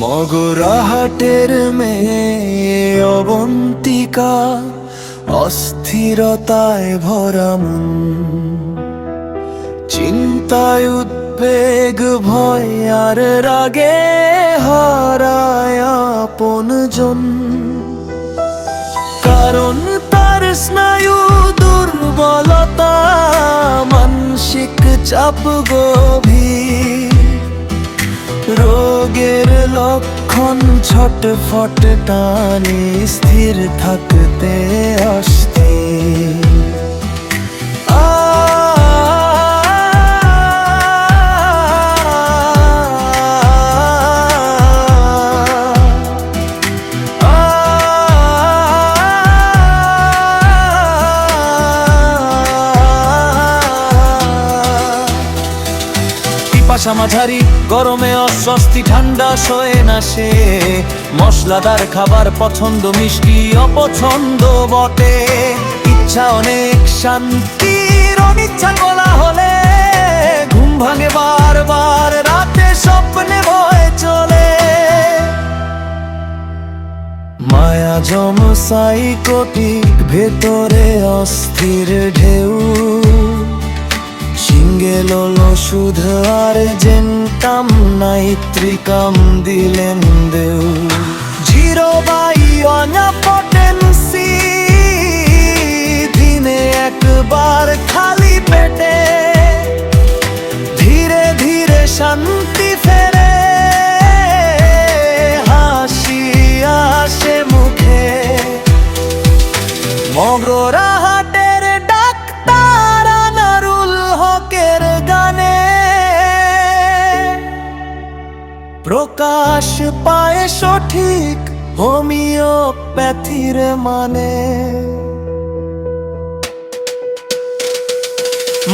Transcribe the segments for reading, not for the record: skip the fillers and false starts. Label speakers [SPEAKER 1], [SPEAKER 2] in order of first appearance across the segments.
[SPEAKER 1] মগরাহাটের মেয়ে অবন্তিকা, অস্থিরতায় ভরা মন, চিন্তায় উদ্বেগ ভয় আর রাগে হারায় আপনজন। কারণ তার স্নায়ু দুর্বলতা, মানসিক চাপ গভীর, রোগের লক্ষণ ছটফট টানে, স্থির থাকতে অস্থির। পিপাসা মাঝারি, গরমে অস্বস্তি, ঠান্ডা সয়ে না সে। মশলাদার খাবার পছন্দ, মিষ্টি অপছন্দ বটে। ইচ্ছা অনেক, শান্তির অনিচ্ছা গলা হলে, ঘুম ভাঙে বারবার, রাতে স্বপ্নে ভয় চলে। মায়াজম সাইকোটিক, ভেতরে অস্থির ঢেউ, সিঙ্গেল ওষুধ আর্জেন্টাম নাইট্রিকাম দিলেন দেউ। জিরো বাই অনাপটেন্সি, দিনে একবার খালি পেটে, ধীরে ধীরে শান্তি ফেরে, হাসি আসে মুখে। মগরাহাটের ডাক্তার আনারুল হকের গানে প্রকাশ পায় সঠিক হোমিওপ্যাথির মানে।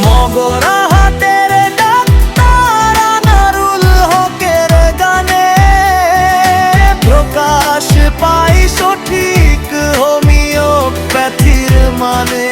[SPEAKER 1] মগরাহাটের ডাক্তার আনারুল হকের গানে প্রকাশ পায় সঠিক হোমিওপ্যাথির মানে।